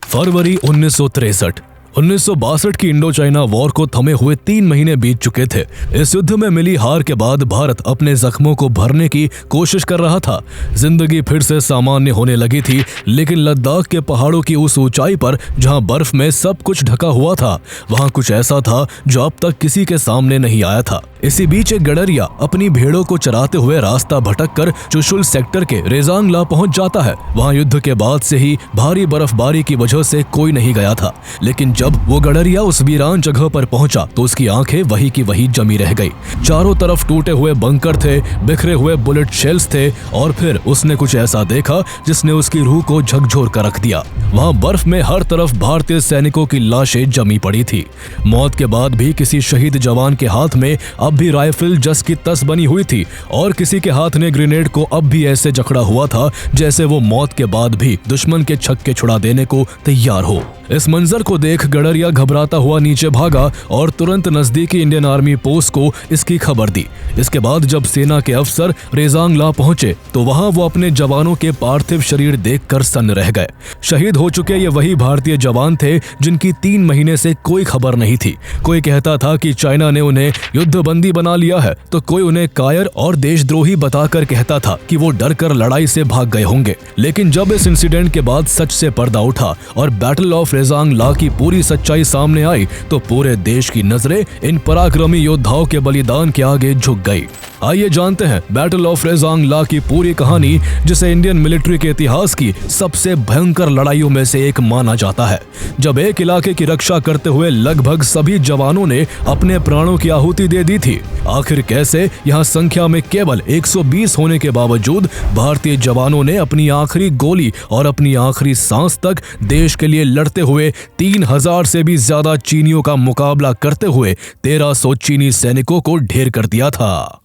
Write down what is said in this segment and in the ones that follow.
फरवरी 1963। 1962 की Indo China war को थमे हुए 3 महीने बीत चुके थे। इस युद्ध में मिली हार के बाद भारत अपने जख्मों को भरने की कोशिश कर रहा था। जिंदगी फिर से सामान्य होने लगी थी, लेकिन लद्दाख के पहाड़ों की उस ऊंचाई पर जहां बर्फ में सब कुछ ढका हुआ था, वहां कुछ ऐसा था जो अब तक किसी के सामने नहीं आया था। इसी बीच एक गडरिया अपनी भेड़ों को चराते हुए रास्ता भटक कर चुशुल सेक्टर के रेजांग ला पहुंच जाता है। वहां युद्ध के बाद से ही भारी बर्फबारी की वजह से कोई नहीं गया था, लेकिन जब वो गडरिया उस वीरान जगह पर पहुंचा तो उसकी आंखें वही की वही जमी रह गई। चारों तरफ टूटे हुए बंकर थे, बिखरे हुए बुलेट शेल्स थे, और फिर उसने कुछ ऐसा देखा जिसने उसकी रूह को झकझोर कर रख दिया। वहां बर्फ में हर तरफ भारतीय सैनिकों की लाशें जमी पड़ी थी। मौत के बाद भी किसी शहीद जवान के हाथ में अब भी राइफल जस की तस बनी हुई थी, और किसी के हाथ ने ग्रेनेड को अब भी ऐसे जकड़ा हुआ था जैसे वो मौत के बाद भी दुश्मन के छक्के छुड़ा देने को तैयार हो। इस मंजर को देख गडरिया घबराता हुआ नीचे भागा और तुरंत नजदीकी इंडियन आर्मी पोस्ट को इसकी खबर दी। इसके बाद जब सेना के अफसर रेजांग ला पहुंचे तो वहां वो अपने जवानों के पार्थिव शरीर देखकर सन्न रह गए। शहीद हो चुके ये वही भारतीय जवान थे जिनकी 3 महीने से कोई खबर नहीं थी। कोई कहता था कि चाइना ने उन्हें युद्धबंदी बना लिया है, तो कोई उन्हें कायर और देशद्रोही बताकर कहता था कि वो डर कर लड़ाई से भाग गए होंगे। लेकिन जब इस इंसिडेंट के बाद सच से पर्दा उठा और बैटल ऑफ रेजांग ला की पूरी सच्चाई सामने आई तो पूरे देश की नजरें इन पराक्रमी योद्धाओं के बलिदान के आगे झुक गई। आइए जानते हैं बैटल ऑफ रेजांग ला की पूरी कहानी, जिसे इंडियन मिलिट्री के इतिहास की सबसे भयंकर लड़ाइयों में से एक माना जाता है, जब एक इलाके की रक्षा करते हुए लगभग सभी जवानों ने अपने प्राणों की आहुति दे दी थी। आखिर कैसे यहाँ संख्या में केवल 120 होने के बावजूद भारतीय जवानों ने अपनी आखिरी गोली और अपनी आखिरी सांस तक देश के लिए लड़ते हुए 3000 से भी ज्यादा चीनियों का मुकाबला करते हुए 1300 चीनी सैनिकों को ढेर कर दिया था।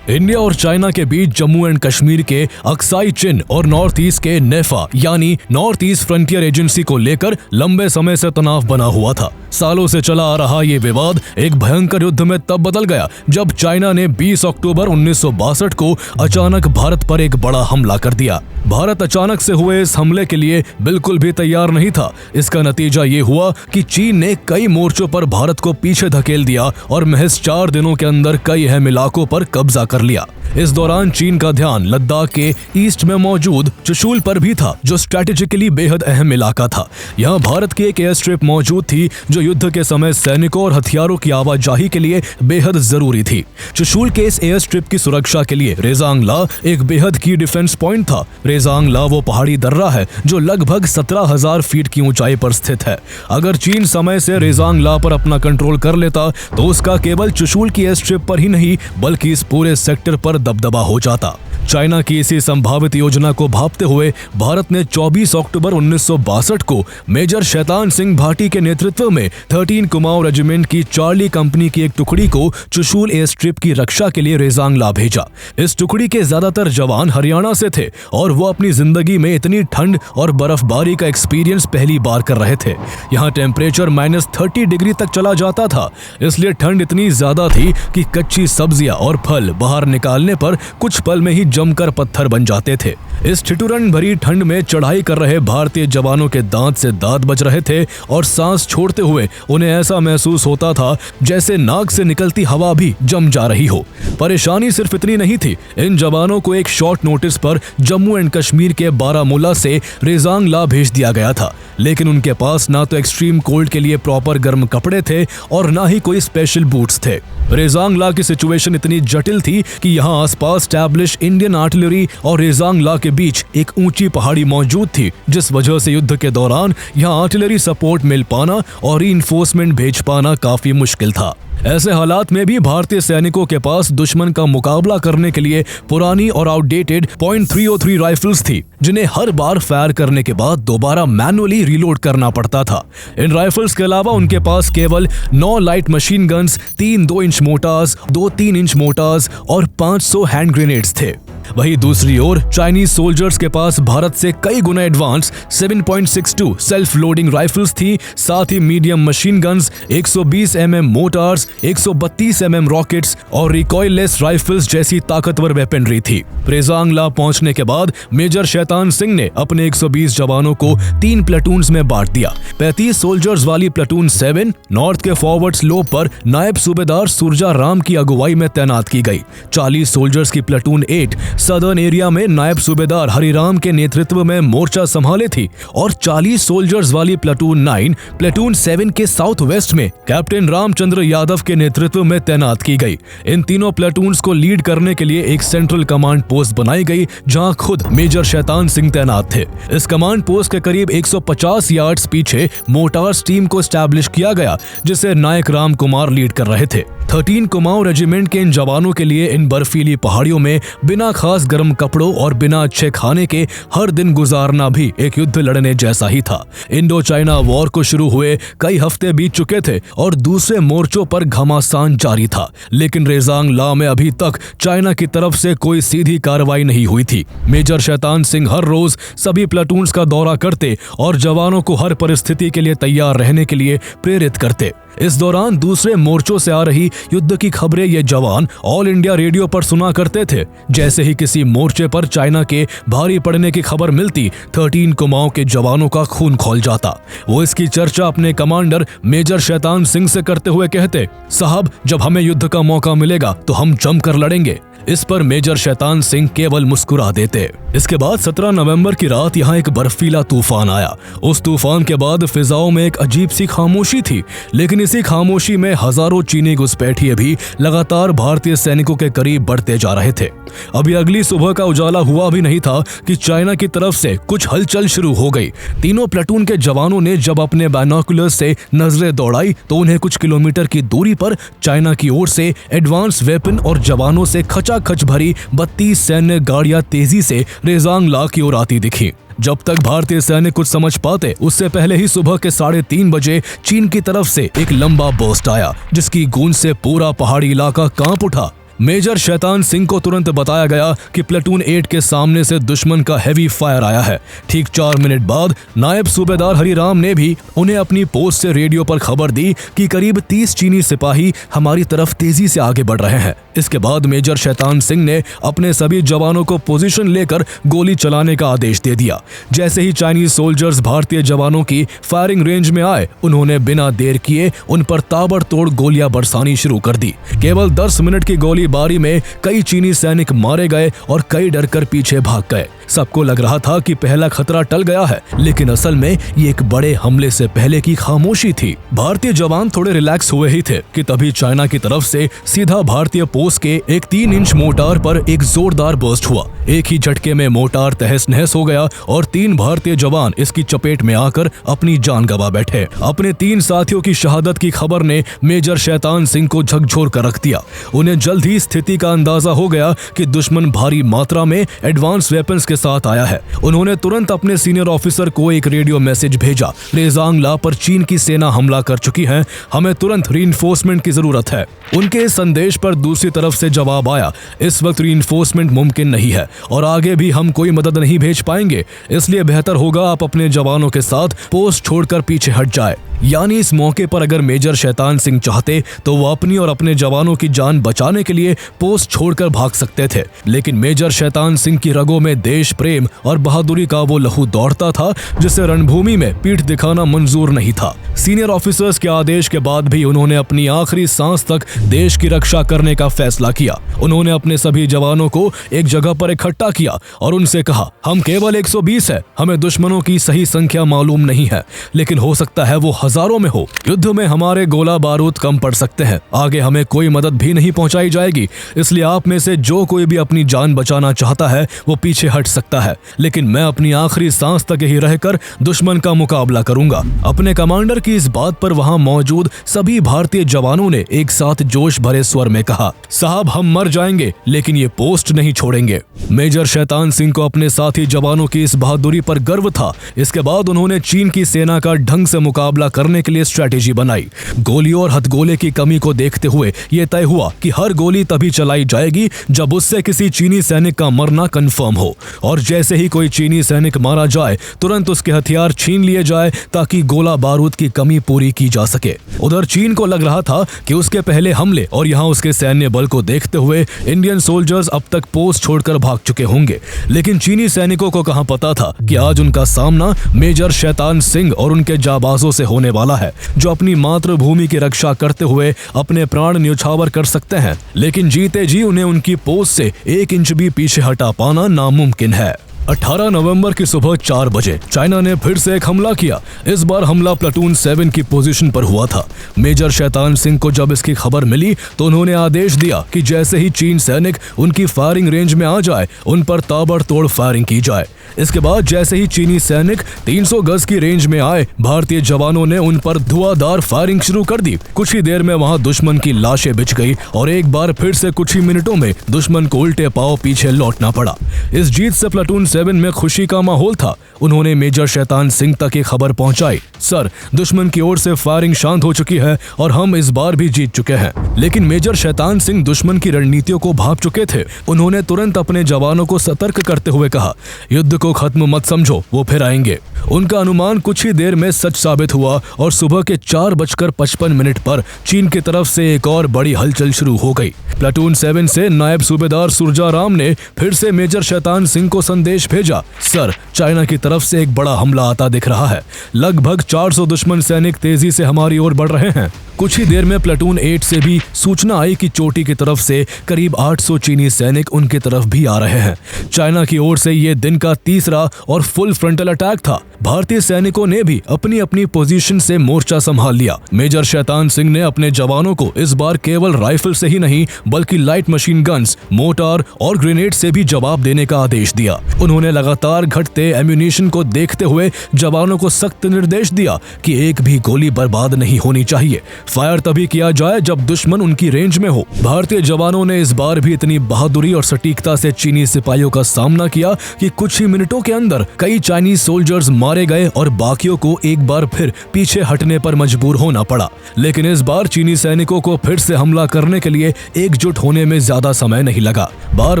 इंडिया और चाइना के बीच जम्मू एंड कश्मीर के अक्साई चिन और नॉर्थ ईस्ट के नेफा यानी नॉर्थ ईस्ट फ्रंटियर एजेंसी को लेकर लंबे समय से तनाव बना हुआ था। सालों से चला आ रहा ये विवाद एक भयंकर युद्ध में तब बदल गया जब चाइना ने 20 अक्टूबर 1962 को अचानक भारत पर एक बड़ा हमला कर दिया। भारत अचानक से हुए इस हमले के लिए बिल्कुल भी तैयार नहीं था। इसका नतीजा ये हुआ कि चीन ने कई मोर्चों पर भारत को पीछे धकेल दिया और महज 4 दिनों के अंदर कई अहम इलाकों पर कब्जा कर लिया। इस दौरान चीन का ध्यान लद्दाख के ईस्ट में मौजूद चुशुल पर भी था, जो स्ट्रेटेजिकली बेहद अहम इलाका था। यहाँ भारत की एक एयर स्ट्रिप मौजूद थी जो युद्ध के समय सैनिकों और हथियारों की आवाजाही के लिए बेहद जरूरी थी। चुशुल के इस एयर स्ट्रिप की सुरक्षा के लिए रेजांग ला एक बेहद की डिफेंस पॉइंट था। रेजांग ला वो पहाड़ी दर्रा है जो लगभग 17,000 फीट की ऊंचाई पर स्थित है। अगर चीन समय से रेजांग ला पर अपना कंट्रोल कर लेता तो उसका केवल चुशुल की एयर स्ट्रिप पर ही नहीं बल्कि इस पूरे सेक्टर पर दबदबा हो जाता। चाइना की इसी संभावित योजना को भांपते हुए भारत ने 24 अक्टूबर 1962 को मेजर शैतान सिंह भाटी के नेतृत्व में 13 कुमाऊं रेजिमेंट की चार्ली कंपनी की एक टुकड़ी को चुशुल एयर स्ट्रिप की रक्षा के लिए रेजांग ला भेजा। इस टुकड़ी के ज्यादातर जवान हरियाणा से थे और वो अपनी जिंदगी में इतनी ठंड और बर्फबारी का एक्सपीरियंस पहली बार कर रहे थे। यहाँ टेम्परेचर -30 डिग्री तक चला जाता था, इसलिए ठंड इतनी ज्यादा थी कि कच्ची सब्जियां और फल बाहर निकालने पर कुछ पल में ही जमकर पत्थर बन जाते थे। इस ठिठुरन भरी ठंड में चढ़ाई कर रहे भारतीय जवानों के दांत से दांत बज रहे थे और सांस छोड़ते हुए उन्हें ऐसा महसूस होता था जैसे नाक से निकलती हवा भी जम जा रही हो। परेशानी सिर्फ इतनी नहीं थी, इन जवानों को एक शॉर्ट नोटिस पर जम्मू एंड कश्मीर के बारामूला से रेजांग ला भेज दिया गया था, लेकिन उनके पास ना तो एक्सट्रीम कोल्ड के लिए प्रॉपर गर्म कपड़े थे और ना ही कोई स्पेशल बूट्स थे। रेजांग ला की सिचुएशन इतनी जटिल थी कि यहाँ आसपास स्टैब्लिश इंडियन आर्टिलरी और रेजांग ला के बीच एक ऊंची पहाड़ी मौजूद थी, जिस वजह से युद्ध के दौरान यहाँ आर्टिलरी सपोर्ट मिल पाना और रीइंफोर्समेंट भेज पाना काफी मुश्किल था। ऐसे हालात में भी भारतीय सैनिकों के पास दुश्मन का मुकाबला करने के लिए पुरानी और आउटडेटेड .303 राइफल्स थी, जिन्हें हर बार फायर करने के बाद दोबारा मैनुअली रीलोड करना पड़ता था। इन राइफल्स के अलावा उनके पास केवल 9 light machine guns, 3 2 inch motors, 2 3 inch motors और 500 हैंड ग्रेनेड्स थे। वहीं दूसरी ओर चाइनीज सोल्जर्स के पास भारत से कई गुना एडवांस 7.62 सेल्फ लोडिंग राइफल्स थी, साथ ही medium machine guns, 120 mm mortars, 132 mm rockets और रिकॉइललेस राइफल्स जैसी ताकतवर वेपनरी थी। प्रेजांग ला पहुंचने के बाद मेजर शैतान सिंह ने अपने 120 जवानों को 3 प्लेटून्स में बांट दिया। 35 सोल्जर्स वाली प्लेटून 7 नॉर्थ के फॉरवर्ड स्लोप पर नायब सूबेदार सुरजा राम की अगुवाई में तैनात की गई। 40 सोल्जर्स की प्लेटून 8 सदर्न एरिया में नायब सूबेदार हरिराम के नेतृत्व में मोर्चा संभाले थी और 40 सोल्जर्स वाली प्लेटून 9 प्लेटून 7 के साउथ वेस्ट में कैप्टन रामचंद्र यादव के नेतृत्व में तैनात की गई। इन तीनों प्लेटून्स को लीड करने के लिए एक सेंट्रल कमांड पोस्ट बनाई गई जहां खुद मेजर शैतान सिंह तैनात थे। इस कमांड पोस्ट के करीब 150 यार्ड्स पीछे मोटार्स टीम को स्टैब्लिश किया गया जिसे नायक राम कुमार लीड कर रहे थे। 13 कुमाऊं रेजिमेंट के इन जवानों के लिए इन बर्फीली पहाड़ियों में बिना खास गर्म कपड़ों और बिना अच्छे खाने के हर दिन गुजारना भी एक युद्ध लड़ने जैसा ही था। इंडो चाइना वॉर को शुरू हुए कई हफ्ते बीत चुके थे और दूसरे मोर्चों पर घमासान जारी था, लेकिन रेजांग ला में अभी तक चाइना की तरफ से कोई सीधी कार्रवाई नहीं हुई थी। मेजर शैतान सिंह हर रोज सभी प्लेटून्स का दौरा करते और जवानों को हर परिस्थिति के लिए तैयार रहने के लिए प्रेरित करते। इस दौरान दूसरे मोर्चों से आ रही युद्ध की खबरें ये जवान ऑल इंडिया रेडियो पर सुना करते थे। जैसे ही किसी मोर्चे पर चाइना के भारी पड़ने की खबर मिलती, 13 कुमाऊं के जवानों का खून खौल जाता। वो इसकी चर्चा अपने कमांडर मेजर शैतान सिंह से करते हुए कहते, साहब जब हमें युद्ध का मौका मिलेगा तो हम जमकर लड़ेंगे। इस पर मेजर शैतान सिंह केवल मुस्कुरा देते। इसके बाद 17 नवंबर की रात यहाँ एक बर्फीला तूफान आया। उस तूफान के बाद फिजाओं में एक अजीब सी खामोशी थी, लेकिन इसी खामोशी में हजारों चीनी घुसपैठिए भी लगातार भारतीय सैनिकों के करीब बढ़ते जा रहे थे। अभी अगली सुबह का उजाला हुआ भी नहीं था कि चाइना की तरफ से कुछ हलचल शुरू हो गई। तीनों प्लेटून के जवानों ने जब अपने बाइनोकुलर्स से नजरें दौड़ाई तो उन्हें कुछ किलोमीटर की दूरी पर चाइना की ओर से एडवांस वेपन और जवानों से खचाखच भरी 32 सैन्य गाड़ियां तेजी से रेजांग ला की ओर आती दिखी। जब तक भारतीय सैनिक कुछ समझ पाते उससे पहले ही सुबह के 3:30 बजे चीन की तरफ से एक लंबा बर्स्ट आया, जिसकी गूंज से पूरा पहाड़ी इलाका कांप उठा। मेजर शैतान सिंह को तुरंत बताया गया कि प्लेटून 8 के सामने से दुश्मन का हैवी फायर आया है। ठीक 4 मिनट बाद नायब सूबेदार हरिराम ने भी उन्हें अपनी पोस्ट से रेडियो पर खबर दी कि करीब 30 चीनी सिपाही हमारी तरफ तेजी से आगे बढ़ रहे हैं। इसके बाद मेजर शैतान सिंह ने अपने सभी जवानों को पोजीशन लेकर गोली चलाने का आदेश दे दिया। जैसे ही चाइनीज सोल्जर्स भारतीय जवानों की फायरिंग रेंज में आए, उन्होंने बिना देर किए उन पर ताबड़तोड़ गोलियां बरसानी शुरू कर दी। केवल 10 मिनट की गोलीबारी में कई चीनी सैनिक मारे गए और कई डरकर पीछे भाग गए। सबको लग रहा था कि पहला खतरा टल गया है, लेकिन असल में ये एक बड़े हमले से पहले की खामोशी थी। भारतीय जवान थोड़े रिलैक्स हुए ही थे कि तभी चाइना की तरफ से सीधा भारतीय पोस्ट के एक 3 इंच मोटार पर एक जोरदार बर्स्ट हुआ। एक ही झटके में मोटार तहस नहस हो गया और 3 भारतीय जवान इसकी चपेट में आकर अपनी जान गंवा बैठे। अपने 3 साथियों की शहादत की खबर ने मेजर शैतान सिंह को झकझोर कर रख दिया। उन्हें जल्द ही स्थिति का अंदाजा हो गया कि दुश्मन भारी मात्रा में एडवांस वेपन्स के साथ आया है। उन्होंने तुरंत अपने सीनियर ऑफिसर को एक रेडियो मैसेज भेजा, रेजांग ला पर चीन की सेना हमला कर चुकी है, हमें तुरंत रीइंफोर्समेंट की जरूरत है। उनके इस संदेश पर दूसरी तरफ से जवाब आया, इस वक्त रीइंफोर्समेंट मुमकिन नहीं है और आगे भी हम कोई मदद नहीं भेज पाएंगे, इसलिए बेहतर होगा आप अपने जवानों के साथ पोस्ट छोड़कर पीछे हट जाए। यानी इस मौके पर अगर मेजर शैतान सिंह चाहते तो वो अपनी और अपने जवानों की जान बचाने के लिए पोस्ट छोड़कर भाग सकते थे, लेकिन मेजर शैतान सिंह की रगों में देश प्रेम और बहादुरी का वो लहू दौड़ता था जिसे रणभूमि में पीठ दिखाना मंजूर नहीं था। सीनियर ऑफिसर्स के आदेश के बाद भी उन्होंने अपनी आखिरी सांस तक देश की रक्षा करने का फैसला किया। उन्होंने अपने सभी जवानों को एक जगह पर इकट्ठा किया और उनसे कहा, हम केवल 120 है, हमें दुश्मनों की सही संख्या मालूम नहीं है, लेकिन हो सकता है वो हजारों में हो। युद्ध में हमारे गोला बारूद कम पड़ सकते हैं, आगे हमें कोई मदद भी नहीं पहुंचाई जाएगी, इसलिए आप में से जो कोई भी अपनी जान बचाना चाहता है वो पीछे हट सकता है, लेकिन मैं अपनी आखिरी सांस तक यही रहकर दुश्मन का मुकाबला करूंगा। अपने कमांडर की इस बात पर वहां मौजूद सभी भारतीय जवानों ने एक साथ जोश भरे स्वर में कहा, साहब हम मर जाएंगे लेकिन ये पोस्ट नहीं छोड़ेंगे। मेजर शैतान सिंह को अपने साथी जवानों की इस बहादुरी पर गर्व था। इसके बाद उन्होंने चीन की सेना का ढंग से मुकाबला करने के लिए स्ट्रेटेजी बनाई। गोलियों और हथगोले की कमी को देखते हुए यह तय हुआ कि हर गोली गोली तभी चलाई जाएगी जब उससे किसी चीनी सैनिक का मरना कंफर्म हो, और जैसे ही कोई चीनी सैनिक मारा जाए तुरंत उसके हथियार छीन लिए जाए ताकि गोला बारूद की कमी पूरी की जा सके। उधर चीन को लग रहा था कि उसके पहले हमले और यहाँ उसके सैन्य बल को देखते हुए इंडियन सोल्जर्स अब तक पोस्ट छोड़कर भाग चुके होंगे, लेकिन चीनी सैनिकों को कहां पता था कि आज उनका सामना मेजर शैतान सिंह और उनके जाबाजों से होने वाला है, जो अपनी मातृभूमि की रक्षा करते हुए अपने प्राण न्यौछावर कर सकते हैं, लेकिन जीते जी उन्हें उनकी पोस्ट से 1 इंच भी पीछे हटा पाना नामुमकिन है। 18 नवंबर की सुबह 4 बजे चाइना ने फिर से एक हमला किया। इस बार हमला प्लाटून 7 की पोजीशन पर हुआ था। मेजर शैतान सिंह को जब इसकी खबर मिली तो उन्होंने आदेश दिया कि जैसे ही चीन सैनिक उनकी फायरिंग रेंज में आ जाए उन पर ताबड़तोड़ फायरिंग की जाए। इसके बाद जैसे ही चीनी सैनिक 300 गज की रेंज में आए, भारतीय जवानों ने उन पर धुआंधार फायरिंग शुरू कर दी। कुछ ही देर में वहां दुश्मन की लाशें बिछ गई और एक बार फिर से कुछ ही मिनटों में दुश्मन को उल्टे पांव पीछे लौटना पड़ा। इस जीत से प्लाटून 7 में खुशी का माहौल था। उन्होंने मेजर शैतान सिंह तक ये खबर पहुंचाई, सर, दुश्मन की ओर से फायरिंग शांत हो चुकी है और हम इस बार भी जीत चुके हैं। लेकिन मेजर शैतान सिंह दुश्मन की रणनीतियों को भांप चुके थे। उन्होंने तुरंत अपने जवानों को सतर्क करते हुए कहा, युद्ध को खत्म मत समझो, वो फिर आएंगे। उनका अनुमान कुछ ही देर में सच साबित हुआ और सुबह के 4:55 पर चीन की तरफ से एक और बड़ी हलचल शुरू हो गई। प्लाटून 7 से नायब सूबेदार सुरजाराम ने फिर से मेजर शैतान सिंह को संदेश भेजा, सर, चाइना की तरफ से एक बड़ा हमला आता दिख रहा है। लगभग 400 दुश्मन सैनिक तेजी से हमारी ओर बढ़ रहे हैं। कुछ ही देर में प्लाटून 8 से भी सूचना आई कि चोटी की तरफ से करीब 800 चीनी सैनिक उनकी तरफ भी आ रहे हैं। चाइना की ओर से ये दिन का तीसरा और फुल फ्रंटल अटैक था। भारतीय सैनिकों ने भी अपनी अपनी पोजीशन से मोर्चा संभाल लिया। मेजर शैतान सिंह ने अपने जवानों को इस बार केवल राइफल से ही नहीं बल्कि लाइट मशीन गन्स, मोर्टार और ग्रेनेड से भी जवाब देने का आदेश दिया। उन्होंने लगातार घटते एम्यूनिशन को देखते हुए जवानों को सख्त निर्देश दिया कि एक भी गोली बर्बाद नहीं होनी चाहिए। फायर तभी किया जाए जब दुश्मन उनकी रेंज में हो। भारतीय जवानों ने इस बार भी इतनी बहादुरी और सटीकता से चीनी सिपाहियों का सामना किया कि कुछ ही मिनटों के अंदर कई चाइनीज सोल्जर्स मारे गए और बाकियों को एक बार फिर पीछे हटने पर मजबूर होना पड़ा। लेकिन इस बार चीनी सैनिकों को फिर से हमला करने के लिए एकजुट होने में ज्यादा समय नहीं लगा। बार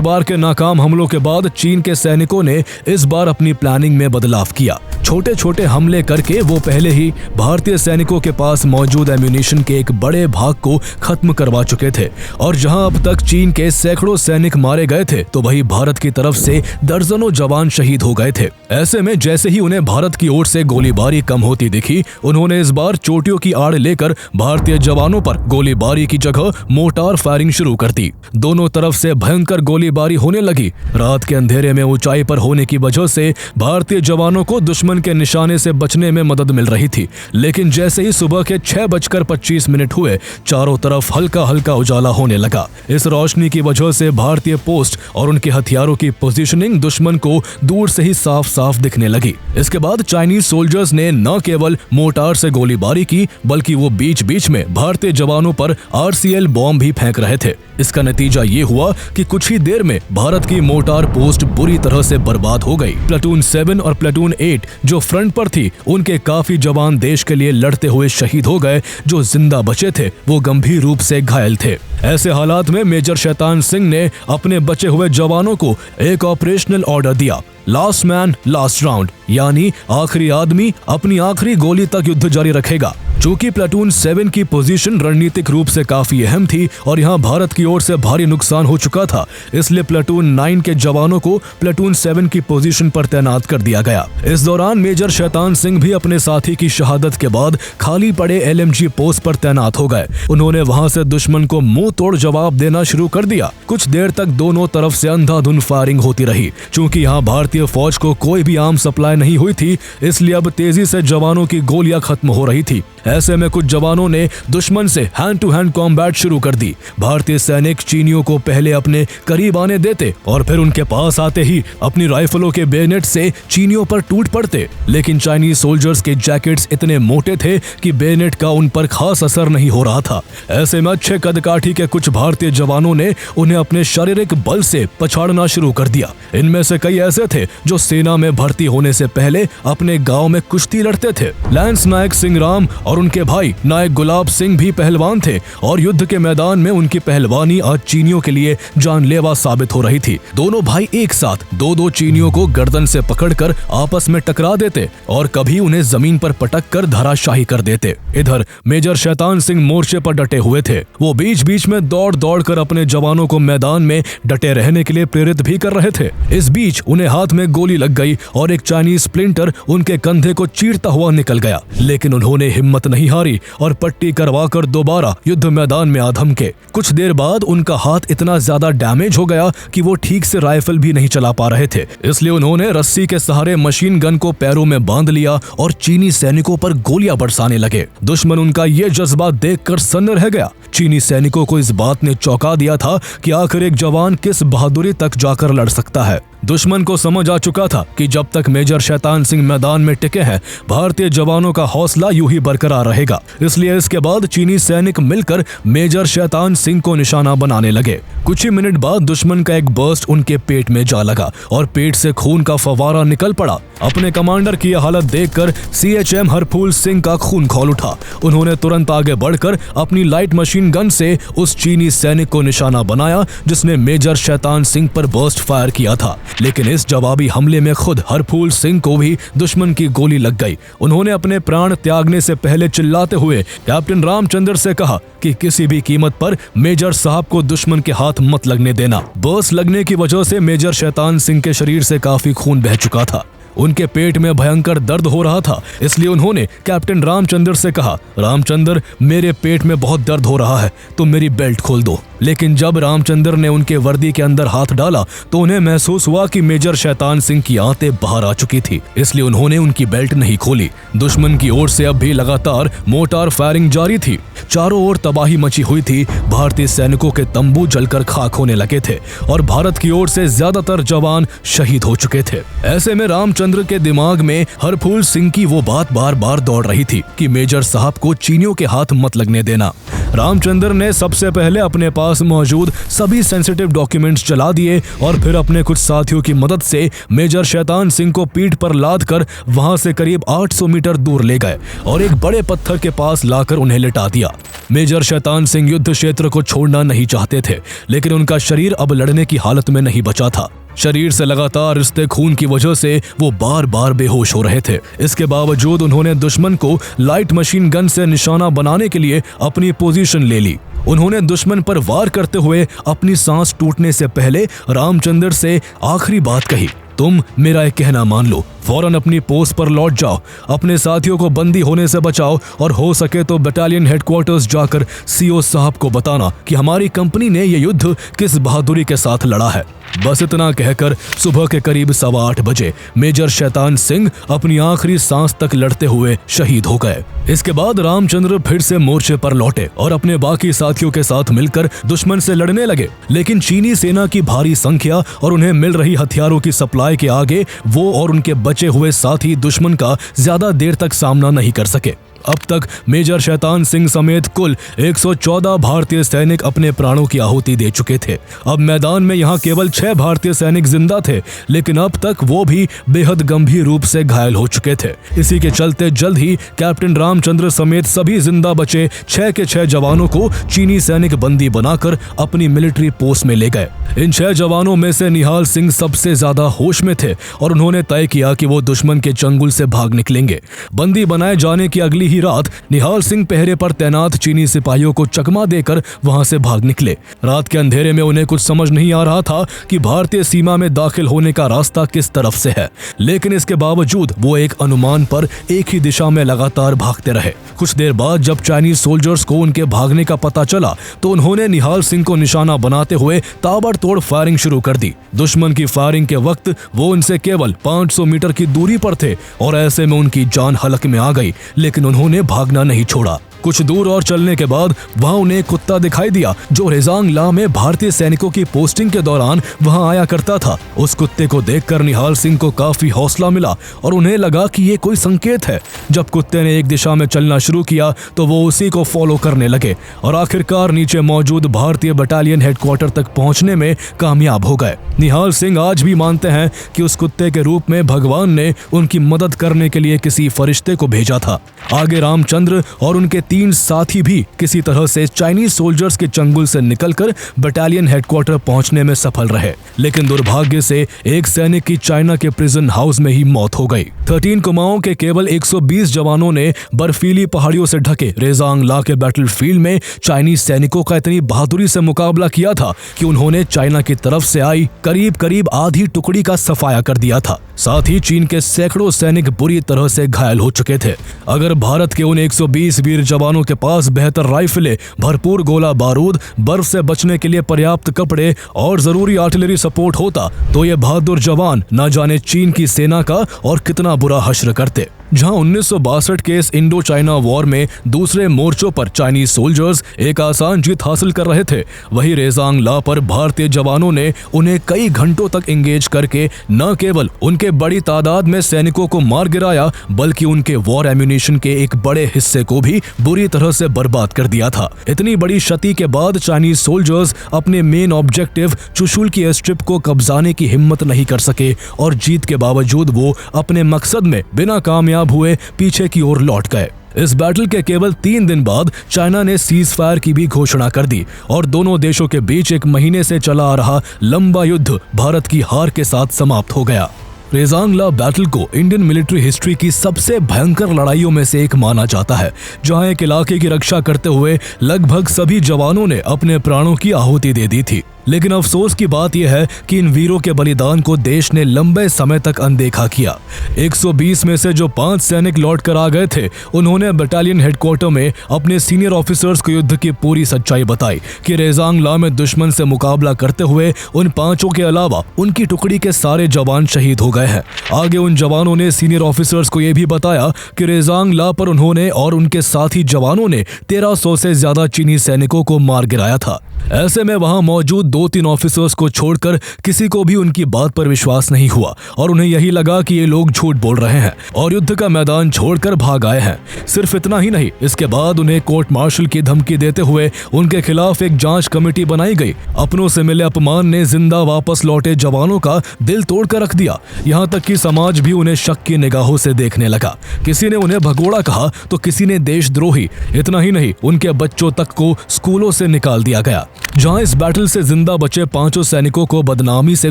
बार के नाकाम हमलों के बाद चीन के सैनिकों ने इस बार अपनी प्लानिंग में बदलाव किया। छोटे छोटे हमले करके वो पहले ही भारतीय सैनिकों के पास मौजूद एम्यूनिशन के एक बड़े भाग को खत्म करवा चुके थे, और जहां अब तक चीन के सैकड़ों सैनिक मारे गए थे तो वहीं भारत की तरफ से दर्जनों जवान शहीद हो गए थे। ऐसे में जैसे ही उन्हें भारत की ओर से गोलीबारी कम होती दिखी, उन्होंने इस बार चोटियों की आड़ लेकर भारतीय जवानों पर गोलीबारी की जगह मोर्टार फायरिंग शुरू कर दी। दोनों तरफ से भयंकर गोलीबारी होने लगी। रात के अंधेरे में ऊंचाई पर होने की वजह से भारतीय जवानों को दुश्मन के निशाने से बचने में मदद मिल रही थी, लेकिन जैसे ही सुबह के 6:25 हुए, चारों तरफ हल्का हल्का उजाला होने लगा। इस रोशनी की वजह से भारतीय पोस्ट और उनके हथियारों की पोजीशनिंग दुश्मन को दूर से ही साफ साफ दिखने लगी। इसके बाद चाइनीज सोल्जर्स ने न केवल मोर्टार से गोलीबारी की बल्कि वो बीच बीच में भारतीय जवानों पर RCL बॉम्ब भी फेंक रहे थे। इसका नतीजा ये हुआ कि कुछ ही देर में भारत की मोर्टार पोस्ट बुरी तरह से बर्बाद हो गई। प्लाटून 7 और प्लाटून 8 जो फ्रंट पर थी, उनके काफी जवान देश के लिए लड़ते हुए शहीद हो गए। जो जिंदा बचे थे वो गंभीर रूप से घायल थे। ऐसे हालात में मेजर शैतान सिंह ने अपने बचे हुए जवानों को एक ऑपरेशनल ऑर्डर दिया, लास्ट मैन लास्ट राउंड, यानी आखिरी आदमी अपनी आखिरी गोली तक युद्ध जारी रखेगा। चूंकि प्लाटून 7 की पोजीशन रणनीतिक रूप से काफी अहम थी और यहां भारत की ओर से भारी नुकसान हो चुका था, इसलिए प्लाटून 9 के जवानों को प्लाटून 7 की पोजीशन पर तैनात कर दिया गया। इस दौरान मेजर शैतान सिंह भी अपने साथी की शहादत के बाद खाली पड़े LMG पोस्ट पर तैनात हो गए। उन्होंने वहां से दुश्मन को मुंह तोड़ जवाब देना शुरू कर दिया। कुछ देर तक दोनों तरफ से अंधाधुंध फायरिंग होती रही। चूंकि यहाँ भारतीय फौज को कोई भी आर्म सप्लाई नहीं हुई थी, इसलिए अब तेजी से जवानों की गोलियां खत्म हो रही थी। ऐसे में कुछ जवानों ने दुश्मन से हैंड टू हैंड कॉम्बैट शुरू कर दी। भारतीय सैनिक चीनियों को पहले अपने करीब आने देते और फिर उनके पास आते ही अपनी राइफलों के बेनेट से चीनियों पर टूट पड़ते। लेकिन चाइनीज सोल्जर्स के जैकेट्स इतने मोटे थे कि बेनेट का उन पर खास असर नहीं हो रहा था। ऐसे में अच्छे कदकाठी के कुछ भारतीय जवानों ने उन्हें अपने शारीरिक बल से पछाड़ना शुरू कर दिया। इनमें से कई ऐसे थे जो सेना में भर्ती होने से पहले अपने गांव में कुश्ती लड़ते थे। लैंस नायक सिंह राम और उनके भाई नायक गुलाब सिंह भी पहलवान थे और युद्ध के मैदान में उनकी पहलवानी आज चीनियों के लिए जानलेवा साबित हो रही थी। दोनों भाई एक साथ दो चीनियों को गर्दन से पकड़कर आपस में टकरा देते और कभी उन्हें जमीन पर पटक कर धराशाही कर देते। इधर मेजर शैतान सिंह मोर्चे पर डटे हुए थे। वो बीच बीच में दौड़ कर अपने जवानों को मैदान में डटे रहने के लिए प्रेरित भी कर रहे थे। इस बीच उन्हें हाथ में गोली लग गई और एक चाइनीज स्प्लिंटर उनके कंधे को चीरता हुआ निकल गया, लेकिन उन्होंने हिम्मत नहीं हारी और पट्टी करवाकर दोबारा युद्ध मैदान में आ धमके। कुछ देर बाद उनका हाथ इतना ज्यादा डैमेज हो गया कि वो ठीक से राइफल भी नहीं चला पा रहे थे, इसलिए उन्होंने रस्सी के सहारे मशीन गन को पैरों में बांध लिया और चीनी सैनिकों पर गोलियां बरसाने लगे। दुश्मन उनका ये जज्बा देखकर सन्न रह गया। चीनी सैनिकों को इस बात ने चौंका दिया था कि आखिर एक जवान किस बहादुरी तक जाकर लड़ सकता है। दुश्मन को समझ आ चुका था कि जब तक मेजर शैतान सिंह मैदान में टिके हैं, भारतीय जवानों का हौसला यूं ही बरकरार रहेगा। इसलिए इसके बाद चीनी सैनिक मिलकर मेजर शैतान सिंह को निशाना बनाने लगे। कुछ ही मिनट बाद दुश्मन का एक बर्स्ट उनके पेट में जा लगा और पेट से खून का फवारा निकल पड़ा। अपने कमांडर की यह हालत देखकर CHM हरफूल सिंह का खून खौल उठा। उन्होंने तुरंत आगे बढ़कर अपनी लाइट मशीन गन से उस चीनी सैनिक को निशाना बनाया जिसने मेजर शैतान सिंह पर बर्स्ट फायर किया था। लेकिन इस जवाबी हमले में खुद हरफूल सिंह को भी दुश्मन की गोली लग गई। उन्होंने अपने प्राण त्यागने से पहले चिल्लाते हुए कैप्टन रामचंद्र से कहा कि किसी भी कीमत पर मेजर साहब को दुश्मन के हाथ मत लगने देना। बर्स्ट लगने की वजह से मेजर शैतान सिंह के शरीर से काफी खून बह चुका था। उनके पेट में भयंकर दर्द हो रहा था, इसलिए उन्होंने कैप्टन रामचंद्र से कहा, रामचंद्र मेरे पेट में बहुत दर्द हो रहा है, तुम मेरी बेल्ट खोल दो। लेकिन जब रामचंद्र ने उनके वर्दी के अंदर हाथ डाला तो उन्हें महसूस हुआ कि मेजर शैतान सिंह की आंतें बाहर आ चुकी थी, इसलिए उन्होंने उनकी बेल्ट नहीं खोली। दुश्मन की ओर से अब भी लगातार मोर्टार फायरिंग जारी थी। चारों ओर तबाही मची हुई थी। भारतीय सैनिकों के तंबू जलकर खाक होने लगे थे और भारत की ओर से ज्यादातर जवान शहीद हो चुके थे। ऐसे में रामचंद्र के दिमाग में हरफूल सिंह की वो बात बार बार दौड़ रही थी कि मेजर साहब को चीनियों के हाथ मत लगने देना। रामचंद्र ने सबसे पहले अपने पास मौजूद सभी सेंसिटिव डॉक्यूमेंट्स जला दिए और फिर अपने कुछ साथियों की मदद से मेजर शैतान सिंह को पीठ पर लाद कर वहां से करीब 800 मीटर दूर ले गए और एक बड़े पत्थर के पास लाकर उन्हें लिटा दिया। मेजर शैतान सिंह युद्ध क्षेत्र को छोड़ना नहीं चाहते थे, लेकिन उनका शरीर अब लड़ने की हालत में नहीं बचा था। शरीर से लगातार रिश्ते खून की वजह से वो बार बार बेहोश हो रहे थे। इसके बावजूद उन्होंने दुश्मन को लाइट मशीन गन से निशाना बनाने के लिए अपनी पोजीशन ले ली। उन्होंने दुश्मन पर वार करते हुए अपनी सांस टूटने से पहले रामचंद्र से आखिरी बात कही, तुम मेरा एक कहना मान लो, फौरन अपनी पोस्ट पर लौट जाओ, अपने साथियों को बंदी होने से बचाओ और हो सके तो बटालियन हेडक्वार्टर्स जाकर CO साहब को बताना कि हमारी कंपनी ने ये युद्ध किस बहादुरी के साथ लड़ा है। बस इतना कहकर सुबह के करीब 8:15 बजे मेजर शैतान सिंह अपनी आखिरी सांस तक लड़ते हुए शहीद हो गए। इसके बाद रामचंद्र फिर से मोर्चे पर लौटे और अपने बाकी साथियों के साथ मिलकर दुश्मन से लड़ने लगे। लेकिन चीनी सेना की भारी संख्या और उन्हें मिल रही हथियारों की सप्लाई के आगे वो और उनके बचे हुए साथी दुश्मन का ज्यादा देर तक सामना नहीं कर सके। अब तक मेजर शैतान सिंह समेत कुल 114 भारतीय सैनिक अपने प्राणों की आहुति दे चुके थे। अब मैदान में यहाँ केवल 6 भारतीय सैनिक जिंदा थे, लेकिन अब तक वो भी बेहद गंभीर रूप से घायल हो चुके थे। इसी के चलते जल्द ही कैप्टन रामचंद्र समेत सभी जिंदा बचे 6 के 6 जवानों को चीनी सैनिक बंदी बनाकर अपनी मिलिट्री पोस्ट में ले गए। इन 6 जवानों में से निहाल सिंह सबसे ज्यादा होश में थे और उन्होंने तय किया कि वो दुश्मन के चंगुल से भाग निकलेंगे। बंदी बनाए जाने की अगली ही रात निहाल सिंह पहरे पर तैनात चीनी सिपाहियों को चकमा देकर वहां से भाग निकले। रात के अंधेरे में उन्हें कुछ समझ नहीं आ रहा था कि भारतीय सीमा में दाखिल होने का रास्ता किस तरफ से है, लेकिन इसके बावजूद वो एक अनुमान पर एक ही दिशा में लगातार भागते रहे। कुछ देर बाद जब चाइनीज सोल्जर्स को उनके भागने का पता चला तो उन्होंने निहाल सिंह को निशाना बनाते हुए ताबड़तोड़ फायरिंग शुरू कर दी। दुश्मन की फायरिंग के वक्त वो उनसे केवल 500 मीटर की दूरी पर थे और ऐसे में उनकी जान हलक में आ गई, लेकिन उन्होंने भागना नहीं छोड़ा। कुछ दूर और चलने के बाद वहां उन्हें एक कुत्ता दिखाई दिया जो रेजांग ला में भारतीय सैनिकों की पोस्टिंग के दौरान वहां आया करता था। उस कुत्ते को देखकर निहाल सिंह को काफी हौसला मिला और उन्हें लगा कि ये कोई संकेत है। जब कुत्ते ने एक दिशा में चलना शुरू किया तो वो उसी को फॉलो करने लगे और आखिरकार नीचे मौजूद भारतीय बटालियन हेडक्वार्टर तक पहुंचने में कामयाब हो गए। निहाल सिंह आज भी मानते हैं कि उस कुत्ते के रूप में भगवान ने उनकी मदद करने के लिए किसी फरिश्ते को भेजा था। आगे रामचंद्र और उनके 3 साथी भी किसी तरह से चाइनीज सोल्जर्स के चंगुल से निकलकर बटालियन हेडक्वार्टर पहुंचने में सफल रहे, लेकिन दुर्भाग्य से एक सैनिक की चाइना के प्रिजन हाउस में ही मौत हो गई। 13 कुमाऊं के केवल 120 जवानों ने बर्फीली पहाड़ियों से ढके रेजांग ला के बैटलफील्ड में चाइनीज सैनिकों का इतनी बहादुरी से मुकाबला किया था कि उन्होंने चाइना की तरफ से आई करीब आधी टुकड़ी का सफाया कर दिया था। साथ ही चीन के सैकड़ों सैनिक बुरी तरह से घायल हो चुके थे। अगर भारत के उन 120 वीर जवानों के पास बेहतर राइफलें, भरपूर गोला बारूद, बर्फ से बचने के लिए पर्याप्त कपड़े और जरूरी आर्टिलरी सपोर्ट होता तो ये बहादुर जवान न जाने चीन की सेना का और कितना बुरा हश्र करते। जहां 1962 के इस इंडो चाइना वॉर में दूसरे मोर्चों पर चाइनीज सोल्जर्स एक आसान जीत हासिल कर रहे थे, वहीं रेजांग ला पर भारतीय जवानों ने उन्हें कई घंटों तक एंगेज करके न केवल उनके बड़ी तादाद में सैनिकों को मार गिराया बल्कि उनके वॉर एम्यूनिशन के एक बड़े हिस्से को भी बुरी तरह से बर्बाद कर दिया था। इतनी बड़ी क्षति के बाद चाइनीज सोल्जर्स अपने मेन ऑब्जेक्टिव चुशुल की एयर स्ट्रिप को कब्जाने की हिम्मत नहीं कर सके और जीत के बावजूद वो अपने मकसद में बिना कामयाब हुए पीछे की ओर लौट गए। इस बैटल के केवल 3 दिन बाद चाइना ने सीज फायर की भी घोषणा कर दी और दोनों देशों के बीच 1 महीने से चला आ रहा लंबा युद्ध भारत की हार के साथ समाप्त हो गया। रेजांग ला बैटल को इंडियन मिलिट्री हिस्ट्री की सबसे भयंकर लड़ाइयों में से एक माना जाता है, जहां एक इलाके की रक्षा करते हुए लगभग सभी जवानों ने अपने प्राणों की आहुति दे दी थी। लेकिन अफसोस की बात यह है कि इन वीरों के बलिदान को देश ने लंबे समय तक अनदेखा किया। 120 में से जो 5 सैनिक लौट कर आ गए थे, उन्होंने बटालियन हेडक्वार्टर में अपने सीनियर ऑफिसर्स को युद्ध की पूरी सच्चाई बताई कि रेजांग ला में दुश्मन से मुकाबला करते हुए उन 5 के अलावा उनकी टुकड़ी के सारे जवान शहीद हो गए हैं। आगे उन जवानों ने सीनियर ऑफिसर्स को यह भी बताया कि रेजांग ला पर उन्होंने और उनके साथी जवानों ने 1300 से ज्यादा चीनी सैनिकों को मार गिराया था। ऐसे में वहां मौजूद 2-3 ऑफिसर्स को छोड़कर किसी को भी उनकी बात पर विश्वास नहीं हुआ और उन्हें यही लगा कि ये लोग झूठ बोल रहे हैं और युद्ध का मैदान छोड़कर भाग आए हैं। सिर्फ इतना ही नहीं, इसके बाद उन्हें कोर्ट मार्शल की धमकी देते हुए उनके खिलाफ एक जांच कमेटी बनाई गई। अपनों से मिले अपमान ने जिंदा वापस लौटे जवानों का दिल तोड़कर रख दिया। यहाँ तक कि समाज भी उन्हें शक की निगाहों से देखने लगा। किसी ने उन्हें भगोड़ा कहा तो किसी ने देशद्रोही। इतना ही नहीं, उनके बच्चों तक को स्कूलों से निकाल दिया गया। जहां इस बैटल से जिंदा बचे 5 सैनिकों को बदनामी से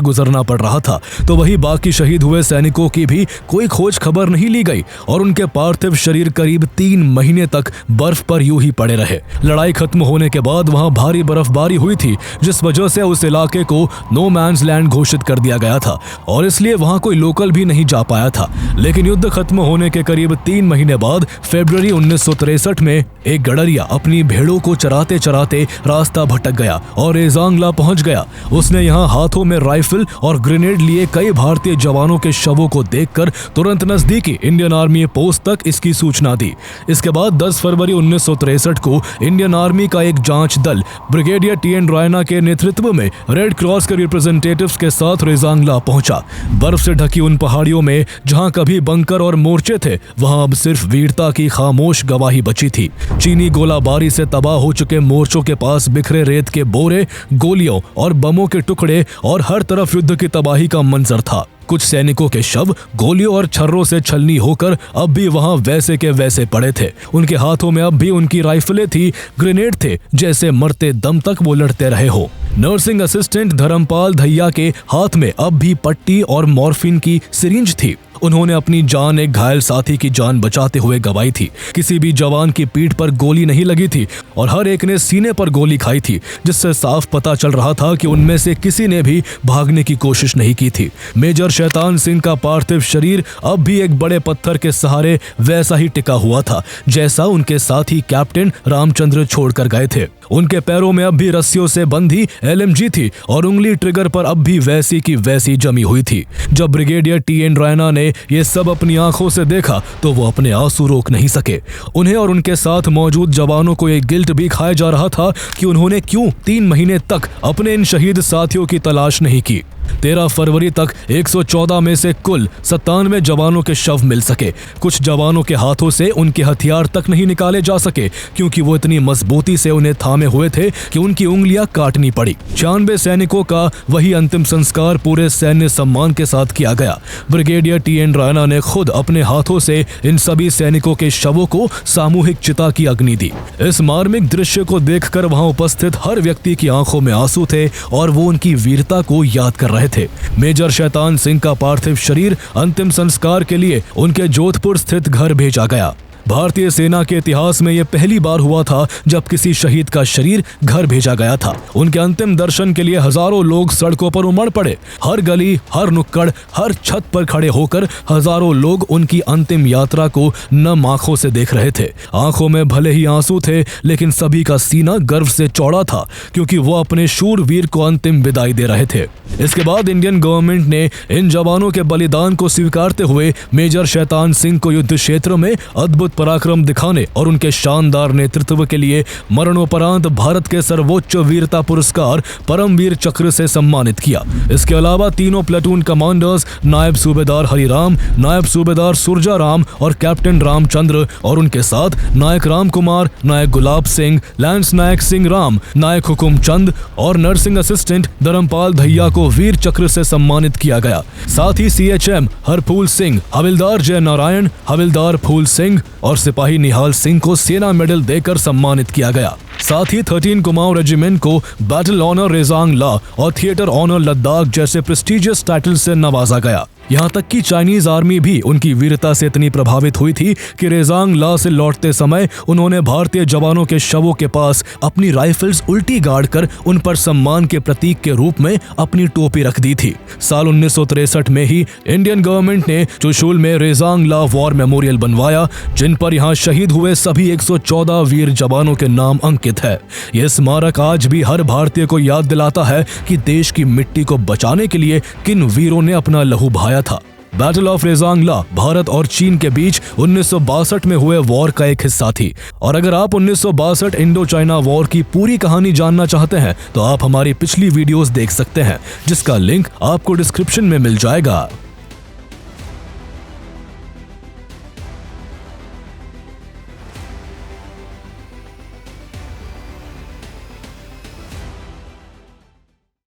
गुजरना पड़ रहा था, तो वही बाकी शहीद हुए सैनिकों की भी कोई खोज खबर नहीं ली गई और उनके पार्थिव शरीर करीब 3 महीने तक बर्फ पर यूं ही पड़े रहे। लड़ाई खत्म होने के बाद वहां भारी बर्फबारी हुई थी, जिस वजह से उस इलाके को नो मैन्स लैंड घोषित कर दिया गया था और इसलिए वहां कोई लोकल भी नहीं जा पाया था। लेकिन युद्ध खत्म होने के करीब 3 महीने बाद फरवरी 1963 में एक गडरिया अपनी भेड़ों को चराते चराते रास्ता भटक गया और रेजांग ला पहुंच गया। उसने यहाँ हाथों में राइफल और ग्रेनेड लिए कई भारतीय जवानों के शवों को देखकर तुरंत नजदीकी इंडियन आर्मी पोस्ट तक इसकी सूचना दी। इसके बाद 10 फरवरी 1963 को इंडियन आर्मी का एक जांच दल ब्रिगेडियर TN रायना के नेतृत्व में रेड क्रॉस के रिप्रेजेंटेटिव्स के साथ रेजांग ला पहुंचा। बर्फ से ढकी उन पहाड़ियों में जहां कभी बंकर और मोर्चे थे, वहां अब सिर्फ वीरता की खामोश गवाही बची थी। चीनी गोलाबारी से तबाह हो चुके मोर्चों के पास बिखरे रेत के बोरे, गोलियों और बमों के टुकड़े और हर तरफ युद्ध की तबाही का मंजर था। कुछ सैनिकों के शव गोलियों और छर्रों से छलनी होकर अब भी वहां वैसे के वैसे पड़े थे। उनके हाथों में अब भी उनकी राइफलें थी, ग्रेनेड थे, जैसे मरते दम तक वो लड़ते रहे हो। नर्सिंग असिस्टेंट धर्मपाल धैया के हाथ में अब भी पट्टी और मॉर्फिन की सिरिंज थी। उन्होंने अपनी जान एक घायल साथी की जान बचाते हुए गंवाई थी। किसी भी जवान की पीठ पर गोली नहीं लगी थी और हर एक ने सीने पर गोली खाई थी, जिससे साफ पता चल रहा था कि उनमें से किसी ने भी भागने की कोशिश नहीं की थी। मेजर शैतान सिंह का पार्थिव शरीर अब भी एक बड़े पत्थर के सहारे वैसा ही टिका हुआ था, जैसा उनके साथी कैप्टन रामचंद्र छोड़कर गए थे। उनके पैरों में अब भी रस्सियों से बंधी LMG थी और उंगली ट्रिगर पर अब भी वैसी की वैसी जमी हुई थी। जब ब्रिगेडियर TN रैना ने यह सब अपनी आंखों से देखा तो वो अपने आंसू रोक नहीं सके। उन्हें और उनके साथ मौजूद जवानों को एक गिल्ट भी खाया जा रहा था कि उन्होंने क्यों 3 महीने तक अपने इन शहीद साथियों की तलाश नहीं की। 13 फरवरी तक 114 में से कुल 97 जवानों के शव मिल सके। कुछ जवानों के हाथों से उनके हथियार तक नहीं निकाले जा सके क्योंकि वो इतनी मजबूती से उन्हें थामे हुए थे कि उनकी उंगलियां काटनी पड़ी। 96 सैनिकों का वही अंतिम संस्कार पूरे सैन्य सम्मान के साथ किया गया। ब्रिगेडियर TN रैना ने खुद अपने हाथों से इन सभी सैनिकों के शवों को सामूहिक चिता की अग्नि दी। इस मार्मिक दृश्य को देखकर वहां उपस्थित हर व्यक्ति की आंखों में आंसू थे और वो उनकी वीरता को याद कर रहे थे। मेजर शैतान सिंह का पार्थिव शरीर अंतिम संस्कार के लिए उनके जोधपुर स्थित घर भेजा गया। भारतीय सेना के इतिहास में यह पहली बार हुआ था जब किसी शहीद का शरीर घर भेजा गया था। उनके अंतिम दर्शन के लिए हजारों लोग सड़कों पर उमड़ पड़े। हर गली, हर नुक्कड़, हर छत पर खड़े होकर हजारों लोग उनकी अंतिम यात्रा को नम आंखों से देख रहे थे। आंखों में भले ही आंसू थे लेकिन सभी का सीना गर्व से चौड़ा था क्योंकि वो अपने शूरवीर को अंतिम विदाई दे रहे थे। इसके बाद इंडियन गवर्नमेंट ने इन जवानों के बलिदान को स्वीकारते हुए मेजर शैतान सिंह को युद्ध क्षेत्र में अद्भुत पराक्रम दिखाने और उनके शानदार नेतृत्व के लिए मरणोपरांत भारत के सर्वोच्च वीरता पुरस्कार परमवीर चक्र से सम्मानित किया। इसके अलावा तीनों प्लेटून कमांडर्स नायब सूबेदार हरिराम, नायब सूबेदार सुरजाराम और कैप्टन रामचंद्र और उनके साथ नायक राम कुमार, नायक गुलाब सिंह, लैंस नायक सिंह राम, नायक हुकुम चंद और नर्सिंग असिस्टेंट धर्मपाल धैया को वीर चक्र से सम्मानित किया गया। साथ ही CHM हरफूल सिंह, हविलदार जय नारायण, हविलदार फूल सिंह और सिपाही निहाल सिंह को सेना मेडल देकर सम्मानित किया गया। साथ ही 13 कुमाऊं रेजिमेंट को बैटल ऑनर रेजांग ला और थिएटर ऑनर लद्दाख जैसे प्रेस्टिजियस टाइटल से नवाजा गया। यहाँ तक कि चाइनीज आर्मी भी उनकी वीरता से इतनी प्रभावित हुई थी कि रेजांग ला से लौटते समय उन्होंने भारतीय जवानों के शवों के पास अपनी राइफल्स उल्टी गाड़ कर उन पर सम्मान के प्रतीक के रूप में अपनी टोपी रख दी थी। साल 1963 में ही इंडियन गवर्नमेंट ने चुशूल में रेजांग ला वॉर मेमोरियल बनवाया जिन पर यहाँ शहीद हुए सभी 114 वीर जवानों के नाम अंकित है। यह स्मारक आज भी हर भारतीय को याद दिलाता है कि देश की मिट्टी को बचाने के लिए किन वीरों ने अपना लहू बहाया था। बैटल ऑफ रेजांग ला भारत और चीन के बीच 1962 में हुए वॉर का एक हिस्सा थी। और अगर आप 1962 इंडो चाइना वॉर की पूरी कहानी जानना चाहते हैं तो आप हमारी पिछली वीडियोस देख सकते हैं जिसका लिंक आपको डिस्क्रिप्शन में मिल जाएगा।